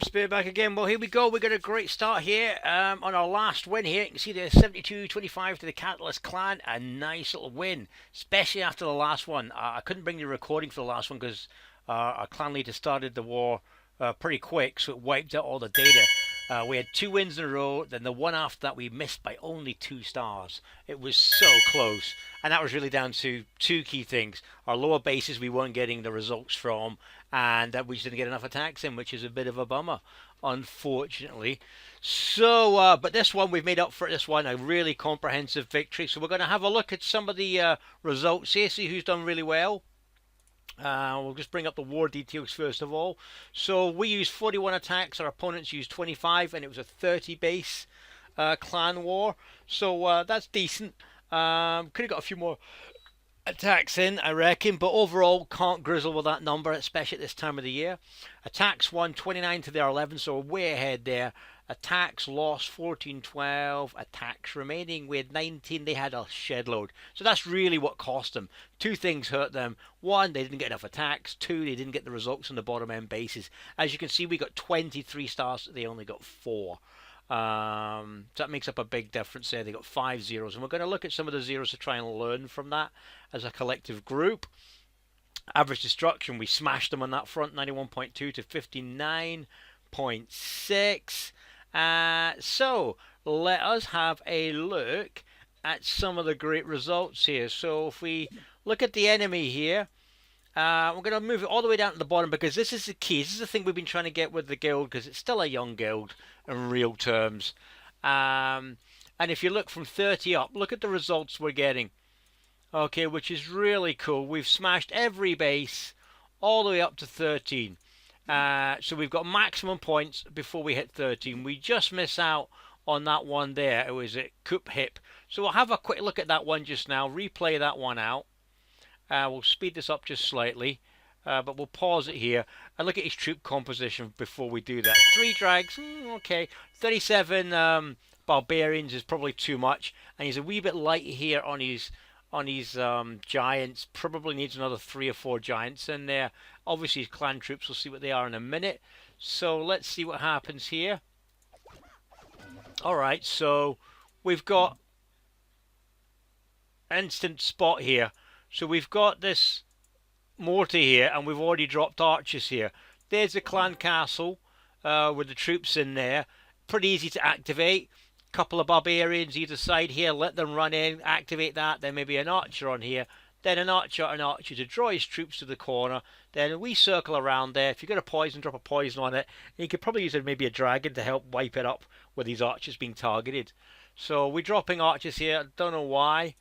DaBear back again. Well, here we go. We got a great start here on our last win here. You can see the 72-25 to the Catalyst clan. A nice little win, especially after the last one. I couldn't bring the recording for the last one because our clan leader started the war pretty quick, so it wiped out all the data. We had 2 wins in a row, then the one after that we missed by only 2 stars. It was so close, and that was really down to 2 key things. Our lower bases we weren't getting the results from, and we just didn't get enough attacks in, which is a bit of a bummer, unfortunately. So, but this one, we've made up for this one, a really comprehensive victory. So we're going to have a look at some of the results here, see who's done really well. We'll just bring up the war details first of all. So we used 41 attacks, our opponents used 25, and it was a 30 base clan war. So that's decent. Could have got a few more attacks in, I reckon, but overall can't grizzle with that number, especially at this time of the year. Attacks won 29 to their 11, so way ahead there. Attacks lost 14-12. Attacks remaining with 19. They had a shed load. So that's really what cost them. 2 things hurt them. 1, they didn't get enough attacks. 2, they didn't get the results on the bottom end bases. As you can see, we got 23 stars. They only got 4. So that makes up a big difference there. They got 5 zeros. And we're going to look at some of the zeros to try and learn from that as a collective group. Average destruction, we smashed them on that front. 91.2 to 59.6. So let us have a look at some of the great results here. So if we look at the enemy here, we're going to move it all the way down to the bottom because this is the key. This is the thing we've been trying to get with the guild because it's still a young guild in real terms. And if you look from 30 up, look at the results we're getting. Okay, which is really cool. We've smashed every base all the way up to 13. So we've got maximum points before we hit 13. We just miss out on that one there. It was at Coop Hip. So we'll have a quick look at that one just now. Replay that one out. We'll speed this up just slightly. But we'll pause it here and look at his troop composition before we do that. 3 drags. Okay. 37 barbarians is probably too much. And he's a wee bit light here on his giants. Probably needs another 3 or 4 giants in there. Obviously his clan troops, we'll see what they are in a minute. So let's see what happens here. Alright, so we've got instant spot here. So we've got this mortar here, and we've already dropped archers here. There's the clan castle with the troops in there. Pretty easy to activate. Couple of barbarians either side here, let them run in, activate that, then maybe an archer on here, then an archer to draw his troops to the corner, then we circle around there. If you've got a poison, drop a poison on it, and you could probably use maybe a dragon to help wipe it up with these archers being targeted. So we're dropping archers here, don't know why.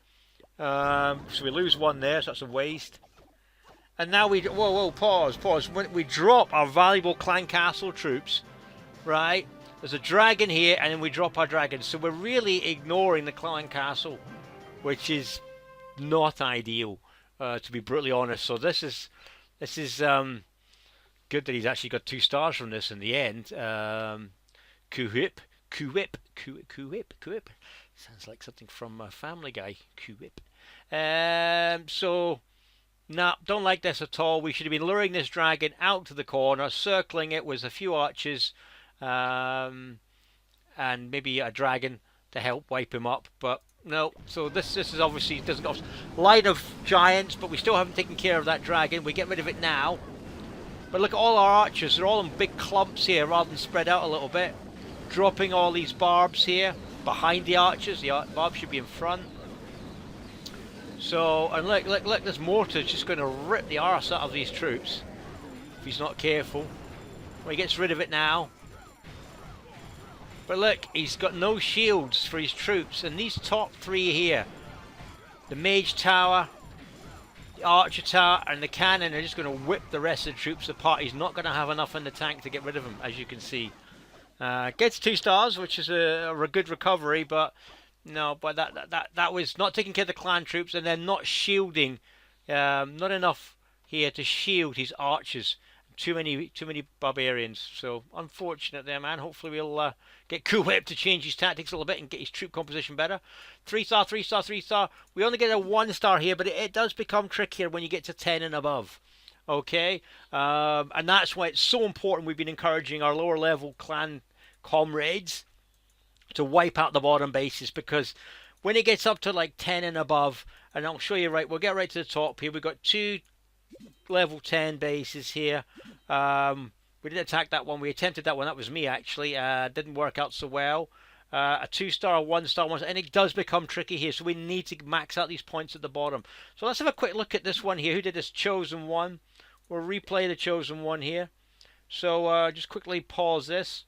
So we lose 1 there, so that's a waste. And now we, whoa, pause. When we drop our valuable clan castle troops, right? There's a dragon here, and then we drop our dragon. So we're really ignoring the clan castle, which is not ideal, to be brutally honest. So this is good that he's actually got 2 stars from this in the end. Kuwip. Sounds like something from Family Guy. Kuwip. So, no, don't like this at all. We should have been luring this dragon out to the corner, circling it with a few archers. And maybe a dragon to help wipe him up, but no. So this is obviously doesn't got line of giants, but we still haven't taken care of that dragon. We get rid of it now, but look at all our archers. They're all in big clumps here rather than spread out a little bit. Dropping all these barbs here behind the archers. The barbs should be in front. So, and look, this mortar's just going to rip the arse out of these troops if he's not careful. Well, he gets rid of it now. But look, he's got no shields for his troops, and these top 3 here, the mage tower, the archer tower, and the cannon are just going to whip the rest of the troops apart. He's not going to have enough in the tank to get rid of them, as you can see. Gets 2 stars, which is a good recovery, but no, but that was not taking care of the clan troops, and then not shielding, not enough here to shield his archers. Too many barbarians. So unfortunate there, man. Hopefully we'll get Kuwip to change his tactics a little bit and get his troop composition better. 3-star, 3-star, 3-star. We only get a 1-star here, but it does become trickier when you get to 10 and above. Okay, and that's why it's so important. We've been encouraging our lower level clan comrades to wipe out the bottom bases, because when it gets up to like 10 and above, and I'll show you, right, we'll get right to the top here. We've got 2 level 10 bases here. We didn't attack that one. We attempted that one. That was me, actually. Didn't work out so well. A 2-star, 1-star, 1-star, and it does become tricky here, so we need to max out these points at the bottom. So let's have a quick look at this one here. Who did this? Chosen One. We'll replay the Chosen One here. So just quickly pause this.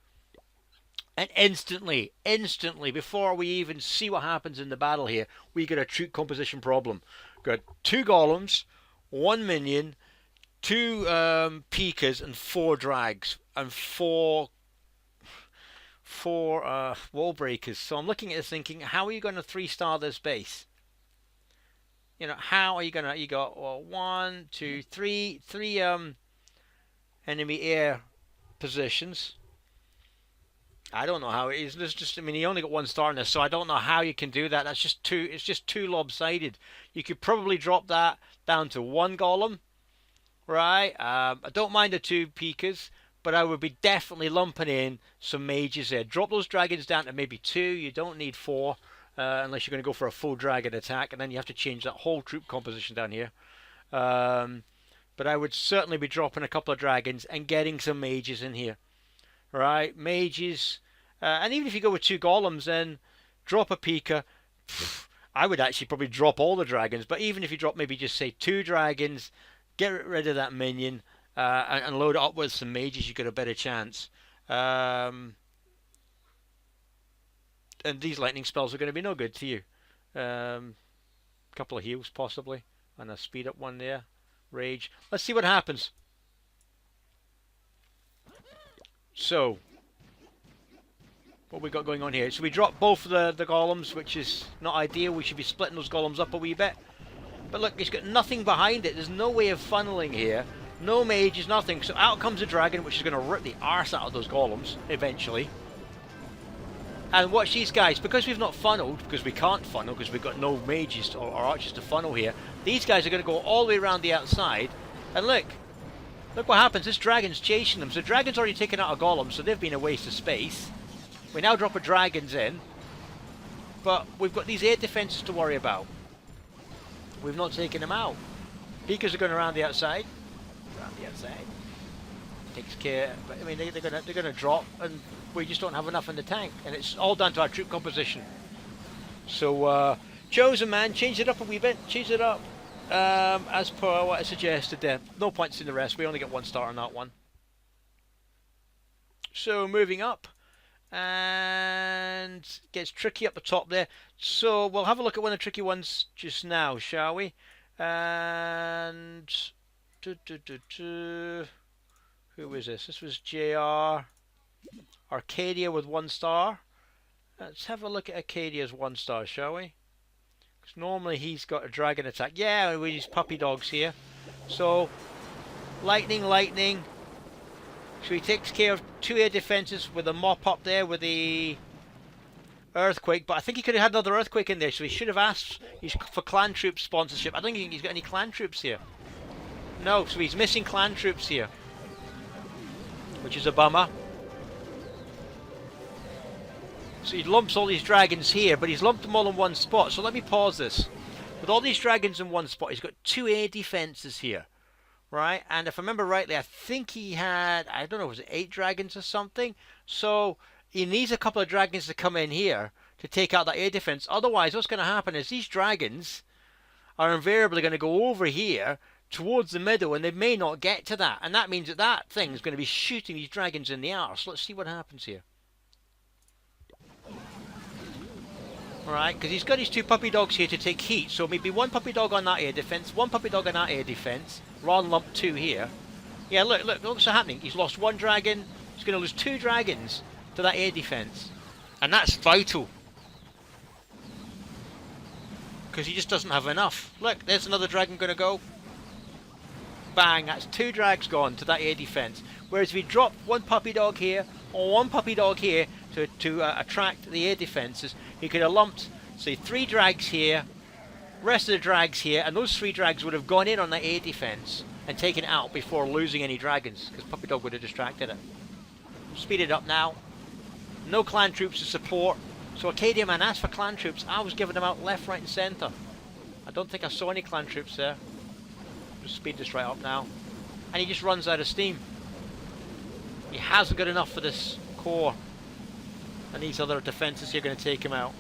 And instantly, before we even see what happens in the battle here, we get a troop composition problem. Got 2 golems, 1 minion, 2 P.E.K.K.A.s, and 4 drags, and 4 wall breakers. So I'm looking at this thinking, how are you going to 3-star this base? You know, how are you going to... You got 1, 2, 3 enemy air positions. I don't know how it is. There's just, I mean, he only got 1 star in this, so I don't know how you can do that. That's just too, it's just too lopsided. You could probably drop that down to 1 golem, right? I don't mind the 2 P.E.K.K.A.s, but I would be definitely lumping in some mages there. Drop those dragons down to maybe 2. You don't need 4, unless you're going to go for a full dragon attack, and then you have to change that whole troop composition down here. But I would certainly be dropping a couple of dragons and getting some mages in here. Right, mages, and even if you go with 2 golems, then drop a P.E.K.K.A. I would actually probably drop all the dragons, but even if you drop maybe just say 2 dragons, get rid of that minion, and load it up with some mages, you got a better chance. And these lightning spells are going to be no good to you. Couple of heals possibly, and a speed up one there. Rage. Let's see what happens. So, what we got going on here? So we dropped both of the golems, which is not ideal. We should be splitting those golems up a wee bit. But look, he's got nothing behind it. There's no way of funneling here. No mages, nothing. So out comes a dragon, which is going to rip the arse out of those golems, eventually. And watch these guys. Because we've not funneled, because we can't funnel, because we've got no mages or archers to funnel here, these guys are going to go all the way around the outside. And look. Look what happens, this dragon's chasing them. So dragon's already taken out a golem, so they've been a waste of space. We now drop a dragons in. But we've got these air defences to worry about. We've not taken them out. P.E.K.K.A.s are going around the outside. Around the outside. Takes care, but I mean they're gonna drop, and we just don't have enough in the tank. And it's all down to our troop composition. So Chosen Man, change it up a wee bit, change it up. As per what I suggested there. No points in the rest. We only get 1 star on that one. So moving up. And gets tricky up the top there. So we'll have a look at one of the tricky ones just now, shall we? And... Who is this? This was JR. Arcadia with 1 star. Let's have a look at Arcadia's 1 star, shall we? Because normally he's got a dragon attack. Yeah, we use puppy dogs here. So, lightning. So he takes care of 2 air defences with a mop up there with the earthquake. But I think he could have had another earthquake in there. So he should have asked for clan troop sponsorship. I don't think he's got any clan troops here. No, so he's missing clan troops here. Which is a bummer. So he lumps all these dragons here, but he's lumped them all in one spot. So let me pause this. With all these dragons in one spot, he's got 2 air defenses here. Right? And if I remember rightly, I think he had, I don't know, was it 8 dragons or something? So he needs a couple of dragons to come in here to take out that air defense. Otherwise, what's going to happen is these dragons are invariably going to go over here towards the middle, and they may not get to that. And that means that that thing is going to be shooting these dragons in the arse. Let's see what happens here. Alright, because he's got his 2 puppy dogs here to take heat. So maybe 1 puppy dog on that air defense, 1 puppy dog on that air defense, rather than lump 2 here. Yeah, look what's happening. He's lost 1 dragon. He's going to lose 2 dragons to that air defense. And that's vital. Because he just doesn't have enough. Look, there's another dragon going to go. Bang, that's 2 drags gone to that air defense. Whereas if we drop 1 puppy dog here, or 1 puppy dog here to attract the air defences, he could have lumped, say, 3 drags here, rest of the drags here, and those 3 drags would have gone in on that air defence and taking it out before losing any dragons, because Puppy Dog would have distracted it. Speed it up now. No clan troops to support. So Arcadia Man asked for clan troops. I was giving them out left, right and centre. I don't think I saw any clan troops there. Just speed this right up now. And he just runs out of steam. He hasn't got enough for this core. And these other defences here are going to take him out.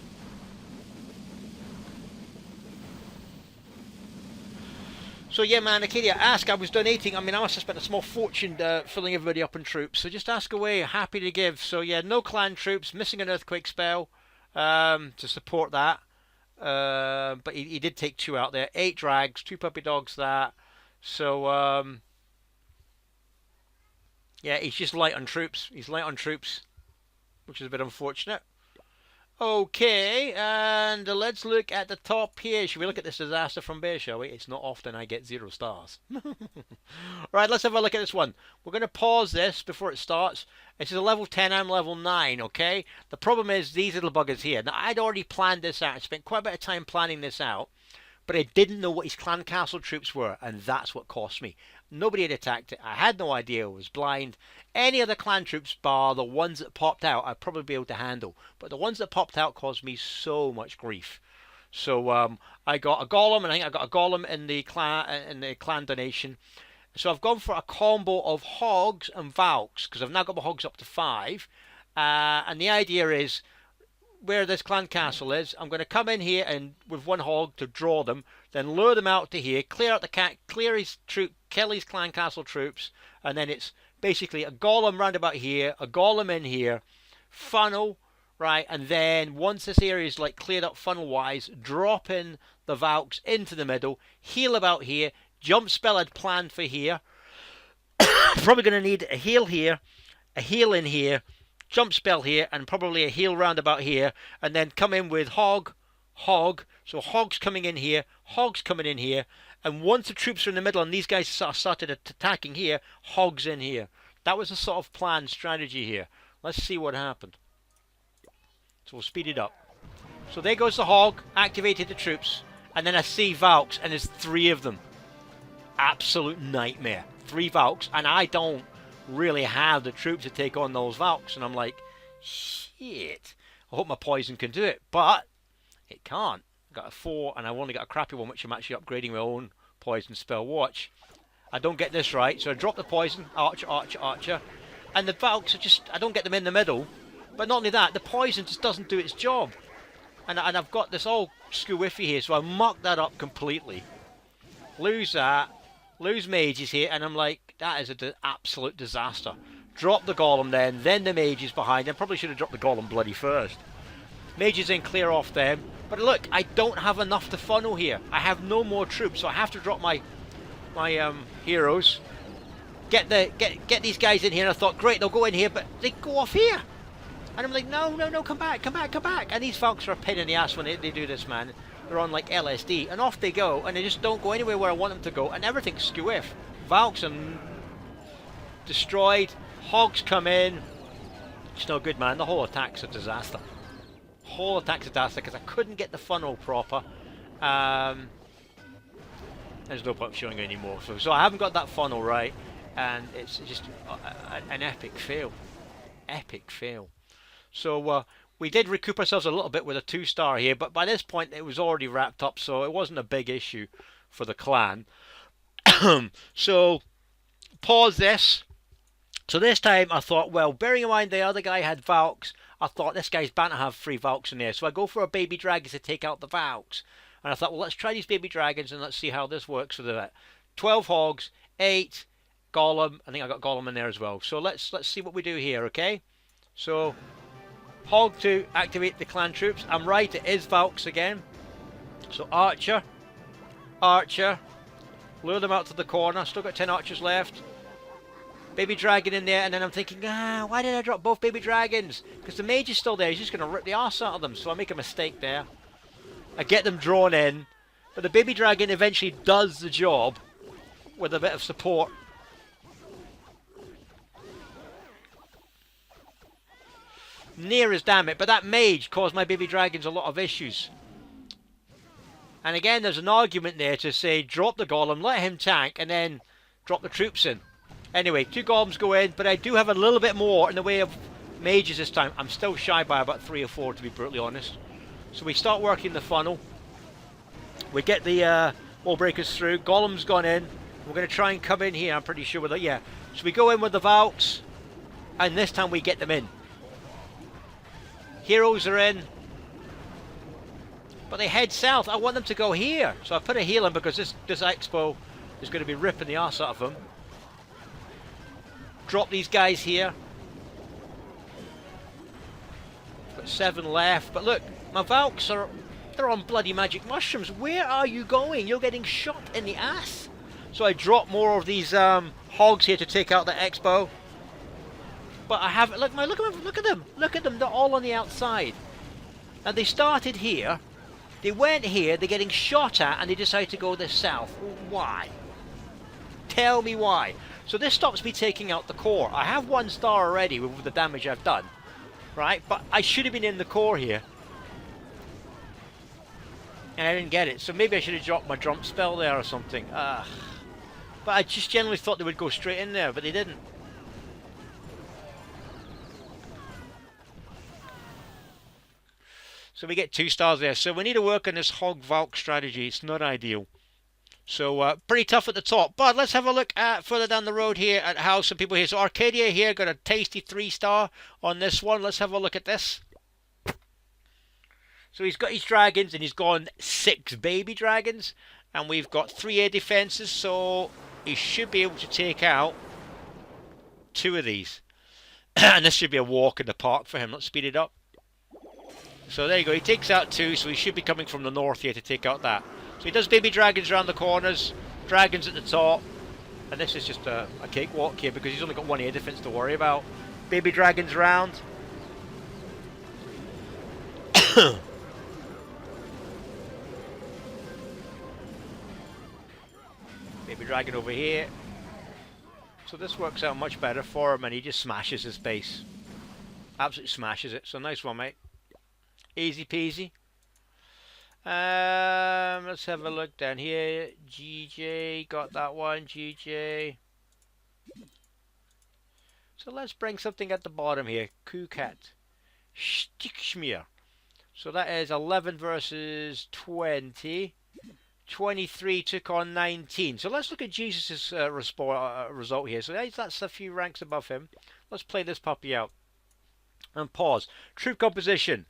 So yeah, man, Arcadia, ask. I was donating. I mean, I must have spent a small fortune filling everybody up in troops. So just ask away. Happy to give. So yeah, no clan troops. Missing an earthquake spell to support that. But he did take 2 out there. 8 drags, 2 puppy dogs. That. So yeah, he's just light on troops. He's light on troops, which is a bit unfortunate. Okay, and let's look at the top here. Should we look at this disaster from Bear, shall we? It's not often I get 0 stars. Right, let's have a look at this one. We're going to pause this before it starts. This is a level 10, I'm level 9, okay? The problem is these little buggers here. Now, I'd already planned this out. I spent quite a bit of time planning this out, but I didn't know what his clan castle troops were, and that's what cost me. Nobody had attacked it. I had no idea. I was blind. Any other clan troops, bar the ones that popped out, I'd probably be able to handle. But the ones that popped out caused me so much grief. So I got a golem, and I think I got a golem in the clan donation. So I've gone for a combo of hogs and valks, because I've now got my hogs up to 5. And the idea is, where this clan castle is, I'm going to come in here and with 1 hog to draw them, then lure them out to here, clear out the clear his troop, kill his clan castle troops, and then it's basically a golem round about here, a golem in here, funnel, right, and then once this area is like cleared up funnel wise, drop in the valks into the middle, heal about here, jump spell I'd planned for here. Probably going to need a heal here, a heal in here, jump spell here, and probably a heal round about here, and then come in with hog, so hogs coming in here, hogs coming in here, and once the troops are in the middle and these guys started attacking here, hogs in here. That was a sort of planned strategy here. Let's see what happened. So we'll speed it up. So there goes the hog, activated the troops, and then I see valks, and there's 3 of them. Absolute nightmare. 3 valks, and I don't really have the troops to take on those valks, and I'm like, shit. I hope my poison can do it, but it can't. I got a 4, and I've only got a crappy one, which I'm actually upgrading my own poison spell. Watch. I don't get this right, so I drop the poison, archer, and the valks are just, I don't get them in the middle, but not only that, the poison just doesn't do its job. And I've got this all skewiffy here, so I mucked that up completely. Lose that, lose mages here, and I'm like, that is an absolute disaster. Drop the golem then the mages behind. I probably should have dropped the golem bloody first. Mages in, clear off them. But look, I don't have enough to funnel here. I have no more troops, so I have to drop my heroes. Get these guys in here. And I thought, great, they'll go in here, but they go off here. And I'm like, no, come back. And these folks are a pain in the ass when they do this, man. They're on like LSD, and off they go, and they just don't go anywhere where I want them to go, and everything's skew-if. Valks are destroyed. Hogs come in. It's no good, man. The whole attack's a disaster. Whole attack's a disaster because I couldn't get the funnel proper. There's no point showing anymore. So I haven't got that funnel right, and it's just an epic fail. Epic fail. So we did recoup ourselves a little bit with a 2-star here, but by this point it was already wrapped up, so it wasn't a big issue for the clan. So pause this. So this time I thought, well, bearing in mind the other guy had Valks, I thought this guy's bound to have 3 Valks in there. So I go for a baby dragon to take out the Valks. And I thought, well, let's try these baby dragons and let's see how this works with the 12 hogs, 8 golem. I think I got golem in there as well. So let's see what we do here, okay? So hog to activate the clan troops. I'm right, it is Valks again. So archer, lure them out to the corner. Still got 10 archers left. Baby dragon in there, and then I'm thinking, why did I drop both baby dragons? Because the mage is still there. He's just going to rip the arse out of them. So I make a mistake there. I get them drawn in, but the baby dragon eventually does the job with a bit of support. Near as damn it, but that mage caused my baby dragons a lot of issues. And again, there's an argument there to say drop the golem, let him tank, and then drop the troops in. Anyway, 2 golems go in, but I do have a little bit more in the way of mages this time. I'm still shy by about 3 or 4, to be brutally honest. So we start working the funnel. We get the wall breakers through. Golem's gone in. We're going to try and come in here, I'm pretty sure. With it, yeah. So we go in with the Valks, and this time we get them in. Heroes are in. But they head south. I want them to go here. So I put a heal in because this expo is going to be ripping the arse out of them. Drop these guys here. Got 7 left. But look, my Valks they're on bloody magic mushrooms. Where are you going? You're getting shot in the ass. So I drop more of these hogs here to take out the expo. But I have look at them. Look at them. They're all on the outside. And they started here. They went here. They're getting shot at, and they decide to go this south. Why? Tell me why. So this stops me taking out the core. I have 1 star already with the damage I've done. Right? But I should have been in the core here. And I didn't get it. So maybe I should have dropped my jump spell there or something. But I just generally thought they would go straight in there, but they didn't. So we get 2 stars there. So we need to work on this hog Valk strategy. It's not ideal. So pretty tough at the top. But let's have a look at further down the road here at how some people here. So Arcadia here got a tasty 3 star on this one. Let's have a look at this. So he's got his dragons, and he's gone 6 baby dragons. And we've got 3 air defenses. So he should be able to take out 2 of these. And this should be a walk in the park for him. Let's speed it up. So there you go, he takes out 2, so he should be coming from the north here to take out that. So he does baby dragons around the corners, dragons at the top, and this is just a cakewalk here because he's only got 1 air defense to worry about. Baby dragons around. Baby dragon over here. So this works out much better for him, and he just smashes his base. Absolutely smashes it, so nice one, mate. Easy peasy. Let's have a look down here. GJ got that one. GJ. So let's bring something at the bottom here. Kukat. Stickschmier. So that is 11 versus 20. 23 took on 19. So let's look at Jesus' result here. So that's a few ranks above him. Let's play this puppy out. And pause. Troop composition.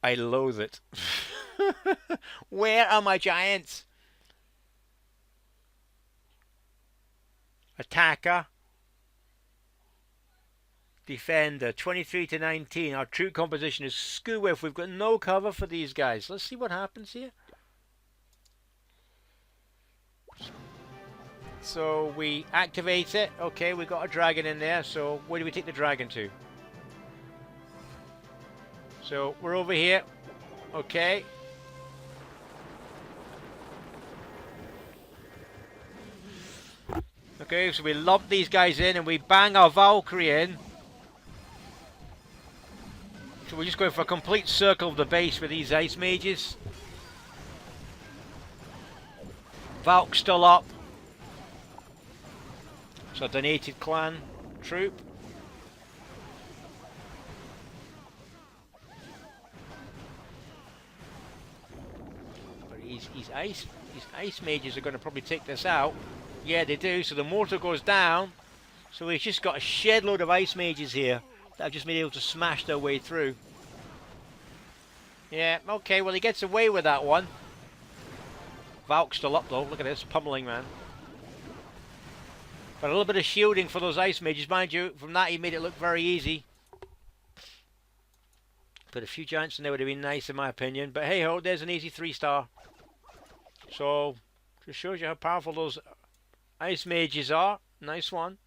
I loathe it. Where are my giants? Attacker. Defender. 23 to 19. Our troop composition is screw with. We've got no cover for these guys. Let's see what happens here. So we activate it. Okay, we got a dragon in there. So where do we take the dragon to? So we're over here. Okay. Okay, so we lump these guys in and we bang our Valkyrie in. So we're just going for a complete circle of the base with these ice mages. Valk still up. So donated clan troop. These ice mages are going to probably take this out. Yeah, they do. So the mortar goes down. So we've just got a shed load of ice mages here that have just been able to smash their way through. Yeah, okay, well he gets away with that one. Valk's still up though. Look at this, pummeling, man. But a little bit of shielding for those ice mages. Mind you, from that he made it look very easy. Put a few giants in there would have been nice in my opinion. But hey ho, there's an easy 3-star. So, just shows you how powerful those ice mages are. Nice one.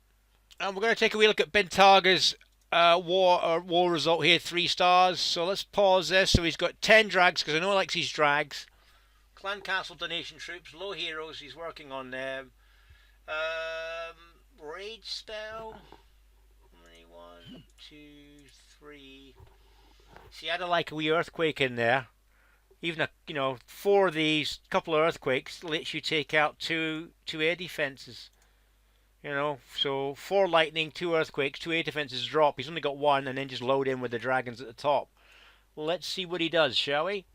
And we're going to take a wee look at Bentaga's war result here. 3 stars. So let's pause this. So he's got 10 drags, because I know he likes his drags. Clan Castle donation troops. Low heroes. He's working on them. Rage spell. 1, 2, 3. See, I had like a wee earthquake in there. Even a, 4 of these, couple of earthquakes lets you take out two air defenses. So 4 lightning, 2 earthquakes, 2 air defenses drop. He's only got 1, and then just load in with the dragons at the top. Let's see what he does, shall we?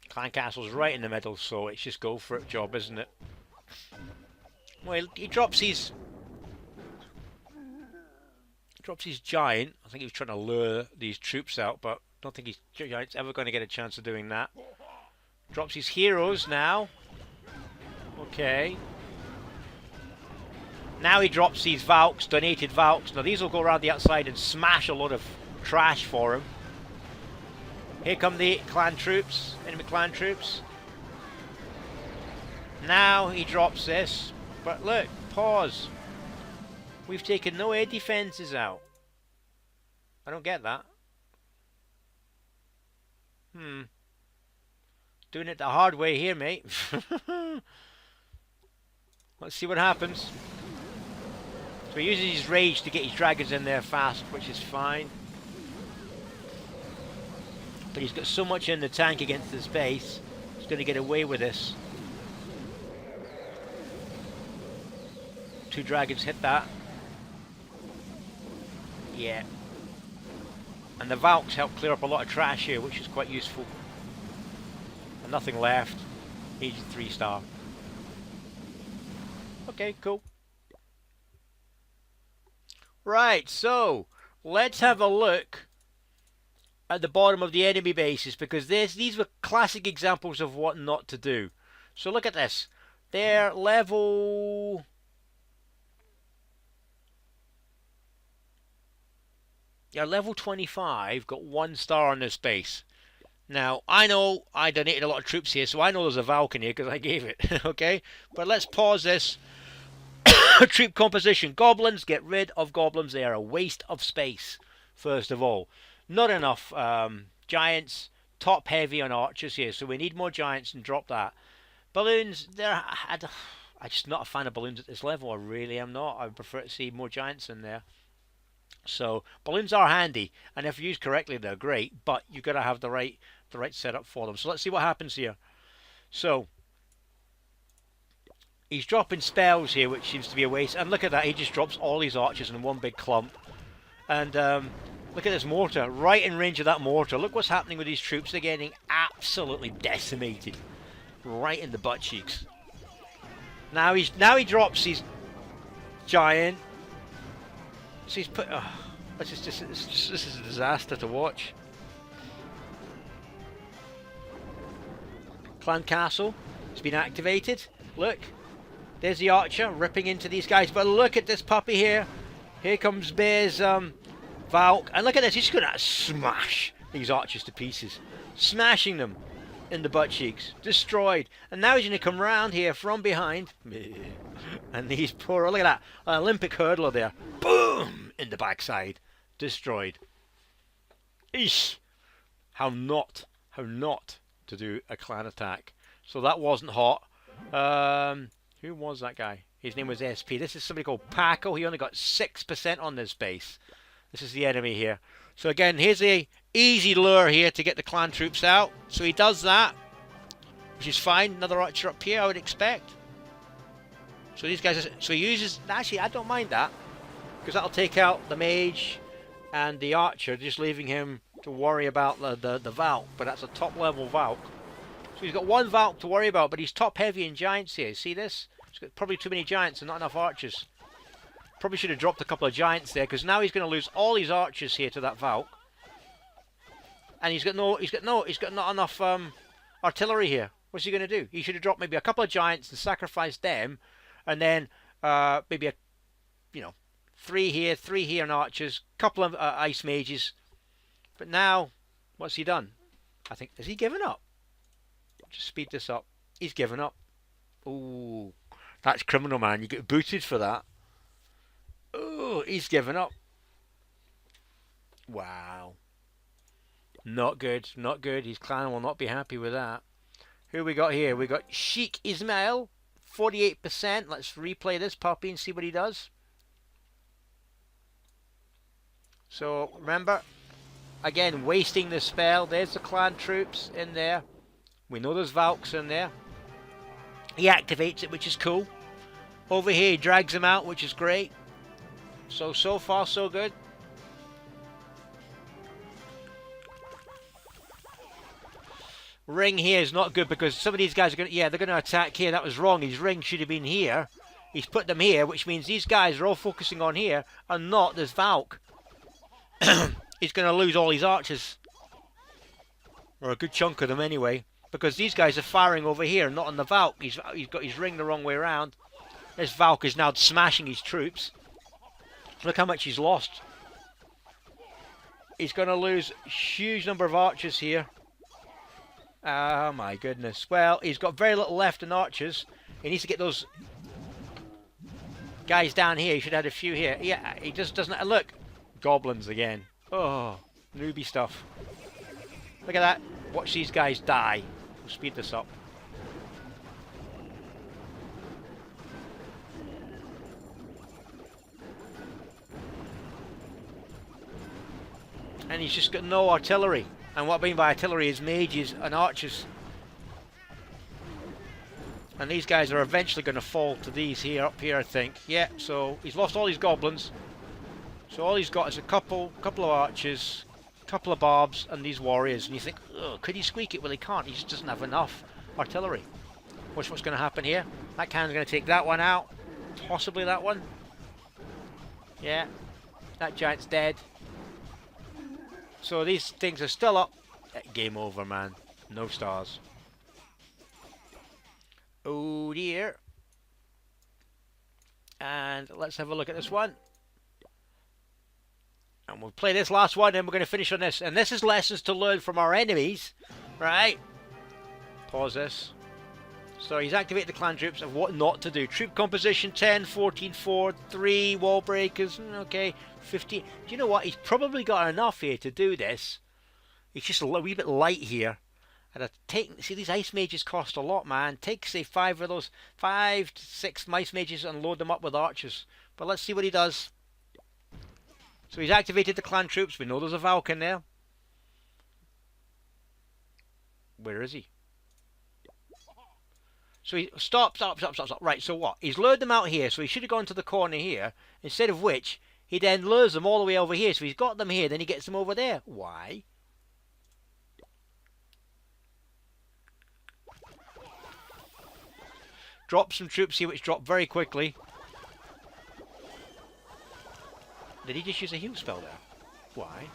Clan Castle's right in the middle, so it's just go for it job, isn't it? Well, he drops his giant. I think he was trying to lure these troops out, but I don't think his giant's ever going to get a chance of doing that. Drops his heroes now. Okay. Now he drops these Valks, donated Valks. Now these will go around the outside and smash a lot of trash for him. Here come the clan troops, enemy clan troops. Now he drops this, but look, pause. We've taken no air defenses out. I don't get that. Doing it the hard way here, mate. Let's see what happens. So he uses his rage to get his dragons in there fast, which is fine. But he's got so much in the tank against this base, he's going to get away with this. 2 dragons hit that. Yeah. And the Valks help clear up a lot of trash here, which is quite useful. And nothing left. Easy 3-star. Okay, cool. Right, so let's have a look at the bottom of the enemy bases, because these were classic examples of what not to do. So look at this. They're level... Yeah, level 25, got 1 star on this base. Now, I know I donated a lot of troops here, so I know there's a Valk in here because I gave it, okay? But let's pause this. Troop composition. Goblins, get rid of goblins. They are a waste of space, first of all. Not enough giants, top heavy on archers here, so we need more giants and drop that. Balloons, I'm just not a fan of balloons at this level. I really am not. I would prefer to see more giants in there. So balloons are handy, and if used correctly, they're great. But you've got to have the right setup for them. So let's see what happens here. So he's dropping spells here, which seems to be a waste. And look at that, he just drops all these archers in one big clump. And look at this mortar, right in range of that mortar. Look what's happening with these troops. They're getting absolutely decimated, right in the butt cheeks. Now he drops his giant. So he's put. This is a disaster to watch. Clan Castle has been activated. Look, there's the archer ripping into these guys. But look at this puppy here. Here comes Bear's Valk, and look at this. He's going to smash these archers to pieces, smashing them in the butt cheeks, destroyed. And now he's going to come round here from behind, and these poor, look at that, Olympic hurdler there, boom, in the backside, destroyed. Eesh, how not to do a clan attack. So that wasn't hot. Who was that guy? His name was SP. This is somebody called Paco. He only got 6% on this base. This is the enemy here. So again, here's a easy lure here to get the clan troops out. So he does that, which is fine. Another archer up here, I would expect. So these guys, so he uses, actually I don't mind that, because that'll take out the mage and the archer, just leaving him to worry about the Valk. But that's a top level Valk. So he's got 1 Valk to worry about, but he's top heavy in giants here. See this? He's got probably too many giants and not enough archers. Probably should have dropped a couple of giants there, because now he's going to lose all his archers here to that Valk. And he's got not enough artillery here. What's he going to do? He should have dropped maybe a couple of giants and sacrificed them, and then maybe 3 here and archers, couple of ice mages. But now, what's he done? I think, has he given up? Just speed this up. He's given up. Ooh, that's criminal, man. You get booted for that. Oh, he's given up. Wow. Not good, not good. His clan will not be happy with that. Who we got here? We got Sheikh Ismail, 48%. Let's replay this puppy and see what he does. So, remember, Again, wasting the spell. There's the clan troops in there. We know there's Valks in there. He activates it, which is cool. Over here, he drags them out, which is great. So far, so good. Ring here is not good because some of these guys are going to, yeah, they're going to attack here. That was wrong. His ring should have been here. He's put them here, which means these guys are all focusing on here and not this Valk. He's going to lose all his archers. Or a good chunk of them anyway. Because these guys are firing over here, not on the Valk. He's got his ring the wrong way around. This Valk is now smashing his troops. Look how much he's lost. He's going to lose a huge number of archers here. Oh my goodness. Well, he's got very little left in archers. He needs to get those guys down here. He should have had a few here. Yeah, he just doesn't. Look, goblins again. Oh, newbie stuff. Look at that. Watch these guys die. We'll speed this up. And he's just got no artillery. And what I mean by artillery is mages and archers. And these guys are eventually going to fall to these here, up here, I think. Yeah, so he's lost all his goblins. So all he's got is a couple of archers, a couple of barbs, and these warriors. And you think, oh, could he squeak it? Well, he can't. He just doesn't have enough artillery. Watch what's going to happen here. That cannon's going to take that one out. Possibly that one. Yeah, that giant's dead. So these things are still up. Game over, man. No stars. Oh dear. And let's have a look at this one. And we'll play this last one and we're going to finish on this. And this is lessons to learn from our enemies. Right? Pause this. So he's activated the clan troops of what not to do. Troop composition 10, 14, 4, 3 wall breakers. Okay, 15. Do you know what? He's probably got enough here to do this. He's just a wee bit light here. And see, these ice mages cost a lot, man. Take, say, 5 of those, 5 to 6 ice mages and load them up with archers. But let's see what he does. So he's activated the clan troops. We know there's a Valk in there. Where is he? So he stop. Right, so what? He's lured them out here, so he should have gone to the corner here. Instead of which, he then lures them all the way over here. So he's got them here, then he gets them over there. Why? Drop some troops here, which drop very quickly. Did he just use a heal spell there? Why?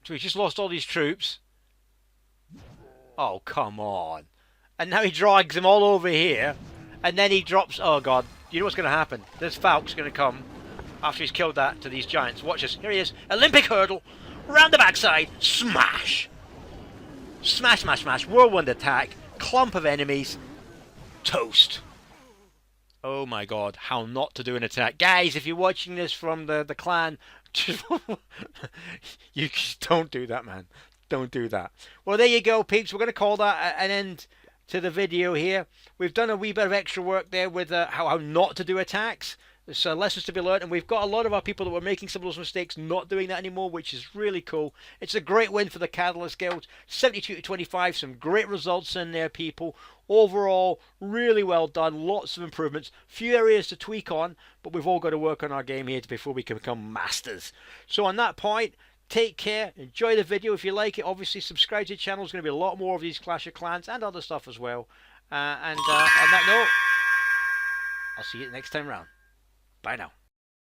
So he's just lost all these troops. Oh, come on. And now he drags them all over here. And then he drops... Oh, God. You know what's going to happen? This Valk's going to come after he's killed that to these giants. Watch this. Here he is. Olympic hurdle. Round the backside. Smash. Smash, smash, smash. Whirlwind attack. Clump of enemies. Toast. Oh, my God. How not to do an attack. Guys, if you're watching this from the clan... you just don't do that, man. Don't do that. Well, there you go, peeps. We're going to call that an end to the video here. We've done a wee bit of extra work there with how not to do attacks. There's lessons to be learned, and we've got a lot of our people that were making some of those mistakes not doing that anymore, which is really cool. It's a great win for the Catalyst Guild. 72 to 25, some great results in there, people. Overall, really well done. Lots of improvements. Few areas to tweak on, but we've all got to work on our game here before we can become masters. So on that point, take care, enjoy the video. If you like it, obviously subscribe to the channel. There's going to be a lot more of these Clash of Clans and other stuff as well. On that note, I'll see you next time round. Bye now.